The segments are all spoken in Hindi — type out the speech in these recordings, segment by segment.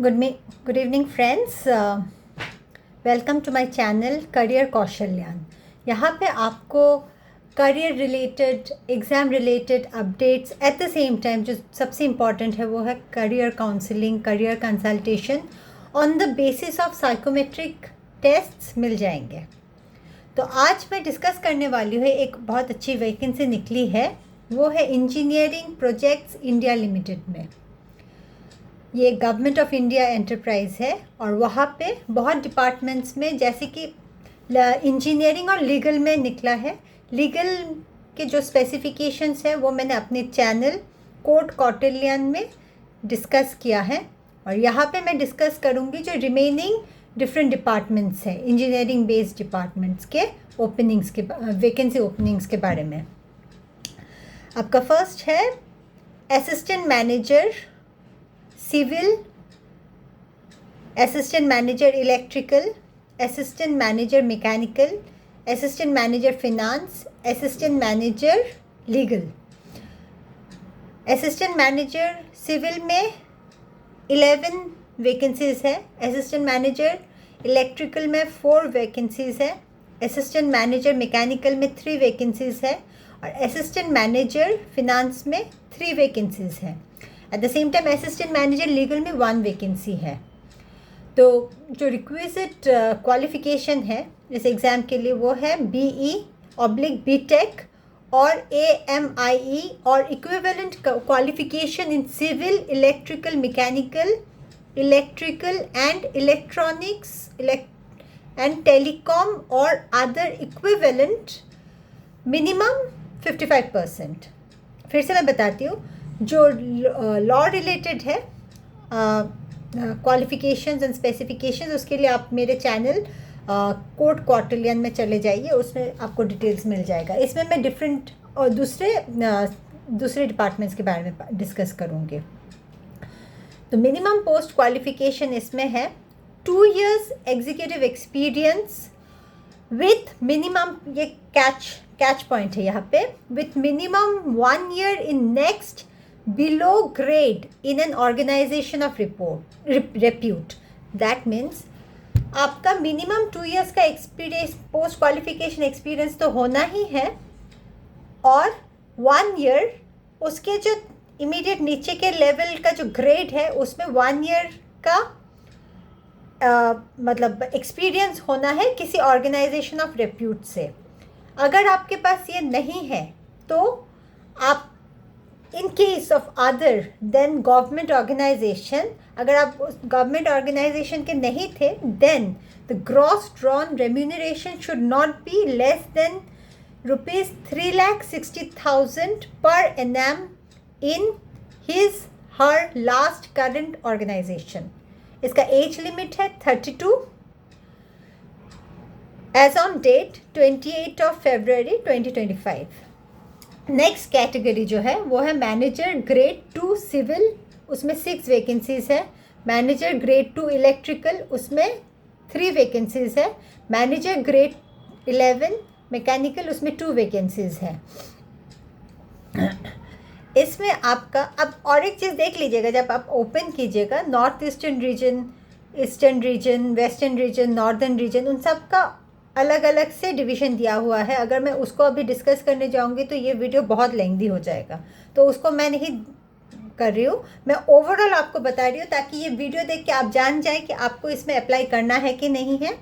Good evening, friends. Welcome to my channel career कौशल्यान. यहाँ पे आपको career related, exam related updates at the same time जो सबसे इम्पॉर्टेंट है वो है career counselling, career consultation on the basis of psychometric tests मिल जाएंगे. तो आज मैं डिस्कस करने वाली हूँ एक बहुत अच्छी वैकेंसी निकली है, वो है इंजीनियरिंग प्रोजेक्ट्स इंडिया लिमिटेड में. ये गवर्नमेंट ऑफ इंडिया एंटरप्राइज है और वहाँ पे बहुत डिपार्टमेंट्स में जैसे कि इंजीनियरिंग और लीगल में निकला है. लीगल के जो स्पेसिफिकेशंस है वो मैंने अपने चैनल कोर्ट कौटिल्यन में डिस्कस किया है और यहाँ पे मैं डिस्कस करूँगी जो रिमेनिंग डिफरेंट डिपार्टमेंट्स हैं, इंजीनियरिंग बेस्ड डिपार्टमेंट्स के ओपनिंग्स के वैकेंसी ओपनिंग्स के बारे में. आपका फर्स्ट है assistant manager civil, assistant manager electrical, assistant manager mechanical, assistant manager finance, assistant manager legal. Assistant manager civil में 11 वैकेंसीज़ है, असिस्टेंट मैनेजर इलेक्ट्रिकल में 4 वैकेंसीज़ है, असिस्टेंट मैनेजर मैकेनिकल में 3 वैकेंसीज़ है और असिस्टेंट मैनेजर फिनांस में 3 वैकेंसीज़ है. Eight the same time assistant manager legal में 1 वैकेंसी है. तो जो रिक्विजिट क्वालिफिकेशन है इस एग्ज़ाम के लिए वो है BE/BTech और AMIE और equivalent qualification in civil, electrical, mechanical, electrical and electronics and telecom और अदर इक्विवेलेंट मिनिमम 55%. फिर से मैं बताती हूँ, जो लॉ रिलेटेड है क्वालिफिकेशंस एंड स्पेसिफिकेशंस, उसके लिए आप मेरे चैनल कोर्ट कौटिल्यन में चले जाइए, उसमें आपको डिटेल्स मिल जाएगा. इसमें मैं डिफरेंट और दूसरे डिपार्टमेंट्स के बारे में डिस्कस करूँगी. तो मिनिमम पोस्ट क्वालिफिकेशन इसमें है 2 years executive experience with minimum, ये कैच पॉइंट है यहाँ पे, with minimum 1 year in next below grade in an organization of repute. That means आपका मिनिमम 2 years का एक्सपीरियंस, पोस्ट क्वालिफिकेशन एक्सपीरियंस तो होना ही है और 1 year उसके जो इमीडिएट नीचे के लेवल का जो ग्रेड है उसमें 1 year का मतलब एक्सपीरियंस होना है किसी ऑर्गेनाइजेशन ऑफ रेप्यूट से. अगर आपके पास ये नहीं है तो आप in case of other than government organisation, अगर आप उस गवर्नमेंट ऑर्गेनाइजेशन के नहीं थे, then the gross drawn remuneration should not be less than ₹3,60,000 per annum in his her last current organisation. इसका एज लिमिट है 32 age on date 28 February 2025. Next category जो है वो है मैनेजर ग्रेड 2 सिविल, उसमें 6 वैकेंसीज़ है. मैनेजर ग्रेड 2 इलेक्ट्रिकल, उसमें 3 वैकेंसीज़ है. मैनेजर ग्रेड 11 मैकेनिकल, उसमें 2 वैकेंसीज़ है. इसमें आपका अब और एक चीज़ देख लीजिएगा, जब आप ओपन कीजिएगा north eastern region, eastern region, western region, northern region, उन सब का अलग अलग से डिवीज़न दिया हुआ है. अगर मैं उसको अभी डिस्कस करने जाऊंगी तो ये वीडियो बहुत लेंथी हो जाएगा, तो उसको मैं नहीं कर रही हूँ. मैं ओवरऑल आपको बता रही हूँ ताकि ये वीडियो देख के आप जान जाएं कि आपको इसमें अप्लाई करना है कि नहीं है,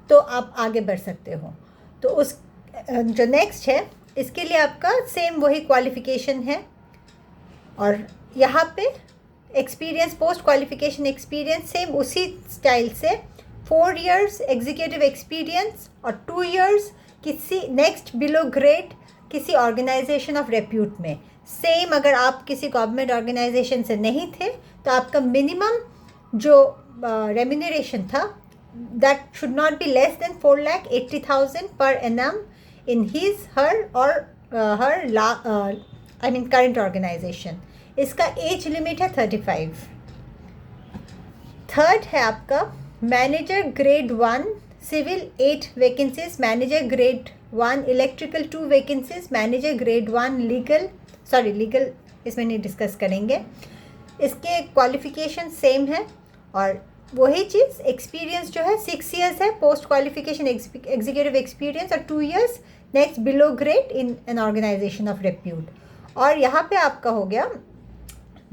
तो आप आगे बढ़ सकते हो. तो उस जो नेक्स्ट है इसके लिए आपका सेम वही क्वालिफिकेशन है और यहाँ पे experience, post qualification experience same उसी स्टाइल से 4 years एग्जीक्यूटिव एक्सपीरियंस और 2 years किसी नेक्स्ट बिलो ग्रेड किसी ऑर्गेनाइजेशन ऑफ रेप्यूट में. सेम अगर आप किसी गवर्नमेंट ऑर्गेनाइजेशन से नहीं थे तो आपका मिनिमम जो रेम्यूनरेशन था that should not be less than 4,80,000 per annum in his her और हर करंट ऑर्गेनाइजेशन. इसका एज लिमिट है 35. थर्ड है आपका manager grade 1 civil 8 vacancies, manager grade 1 electrical 2 vacancies, manager grade 1 legal इसमें नहीं डिस्कस करेंगे. इसके क्वालिफिकेशन सेम है और वही चीज़ एक्सपीरियंस जो है 6 years है पोस्ट क्वालिफिकेशन एग्जीक्यूटिव एक्सपीरियंस, और 2 years next below grade in an organisation of repute. और यहाँ पे आपका हो गया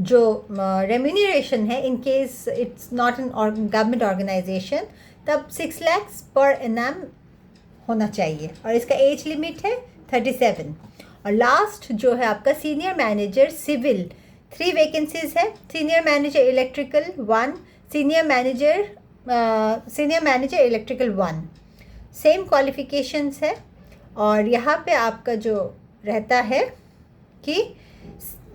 जो रेम्यूनरेशन है, in case it's not an government organisation, तब 6 lakhs पर एनम होना चाहिए, और इसका एज लिमिट है 37। और लास्ट जो है आपका सीनियर मैनेजर सिविल, 3 वैकेंसीज है, senior manager electrical 1, senior manager electrical 1, same qualifications है। और यहाँ पे आपका जो रहता है कि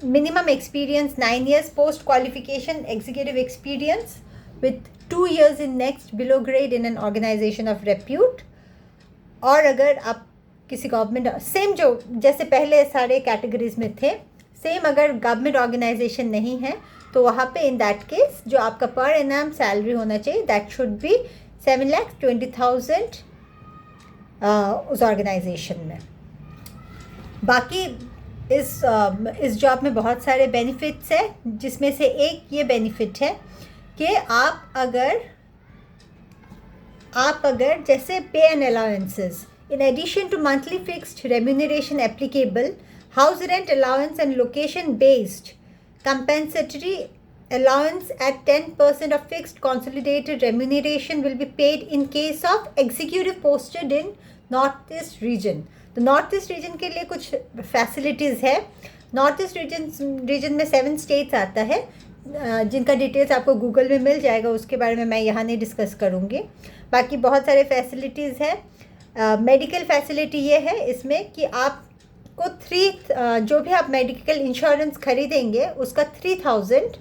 minimum experience 9 years post qualification executive experience with 2 years in next below grade in an organisation of repute. और अगर आप किसी गवर्नमेंट सेम जो जैसे पहले सारे कैटेगरीज में थे, सेम अगर गवर्नमेंट ऑर्गेनाइजेशन नहीं है तो वहाँ पे इन दैट केस जो आपका पर एनम सैलरी होना चाहिए दैट शुड बी 7,20,000 उस ऑर्गेनाइजेशन में। बाकी इस जॉब में बहुत सारे बेनिफिट्स है, जिसमें से एक ये बेनिफिट है कि आप अगर जैसे पे and allowances in addition to monthly fixed remuneration applicable, house rent allowance and location based compensatory allowance at 10% of fixed consolidated remuneration will be paid in case of executive posted in north east region. तो नॉर्थ ईस्ट रीजन के लिए कुछ फैसिलिटीज़ है। नॉर्थ ईस्ट रीजन में 7 states आता है, जिनका डिटेल्स आपको गूगल में मिल जाएगा, उसके बारे में मैं यहाँ नहीं डिस्कस करूँगी। बाकी बहुत सारे फैसिलिटीज़ है। मेडिकल फैसिलिटी ये है इसमें कि आप को जो भी आप मेडिकल इंश्योरेंस खरीदेंगे उसका 3,000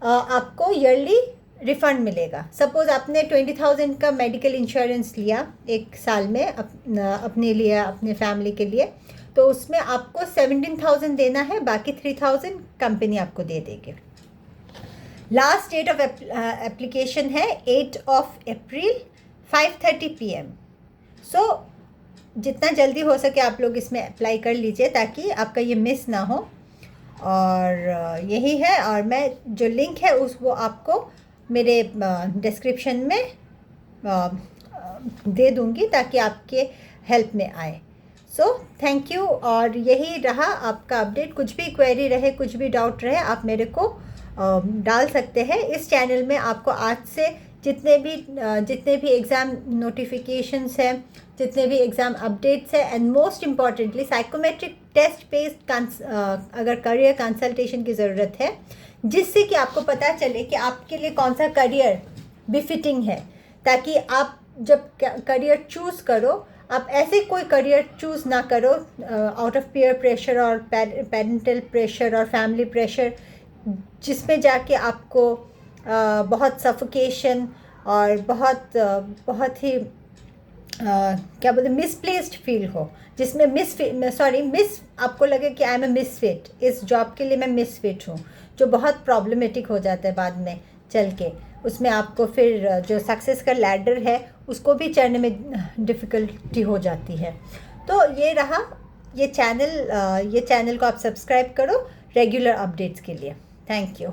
आपको ईयरली रिफ़ंड मिलेगा। सपोज़ आपने 20,000 का मेडिकल इंश्योरेंस लिया एक साल में अपने लिए, अपने फैमिली के लिए, तो उसमें आपको 17,000 देना है, बाकी 3,000 कंपनी आपको दे देगी। लास्ट डेट ऑफ एप्लीकेशन है 8 April 5:30 PM। सो जितना जल्दी हो सके आप लोग इसमें अप्लाई कर लीजिए ताकि आपका ये मिस ना हो। और यही है, और मैं जो लिंक है वो आपको मेरे डिस्क्रिप्शन में दे दूँगी ताकि आपके हेल्प में आए। So thank you. और यही रहा आपका अपडेट। कुछ भी क्वेरी रहे, कुछ भी डाउट रहे, आप मेरे को डाल सकते हैं। इस चैनल में आपको आज से जितने भी एग्ज़ाम नोटिफिकेशंस हैं, जितने भी एग्ज़ाम अपडेट्स हैं, and most importantly psychometric test based अगर करियर कंसल्टेशन की ज़रूरत है, जिससे कि आपको पता चले कि आपके लिए कौन सा करियर बिफिटिंग है, ताकि आप जब करियर चूज़ करो, आप ऐसे कोई करियर चूज़ ना करो आउट ऑफ पीयर प्रेशर और पेरेंटल प्रेशर और फैमिली प्रेशर, जिसमें जाके आपको बहुत सफोकेशन और बहुत ही क्या बोलते मिसप्लेस्ड फील हो, जिसमें मिस आपको लगे कि आई एम ए मिसफिट, इस जॉब के लिए मैं मिसफिट हूँ, जो बहुत प्रॉब्लमेटिक हो जाता है बाद में चल के। उसमें आपको फिर जो सक्सेस का लैडर है उसको भी चढ़ने में डिफ़िकल्टी हो जाती है। तो ये रहा ये चैनल को आप सब्सक्राइब करो रेगुलर अपडेट्स के लिए। Thank you.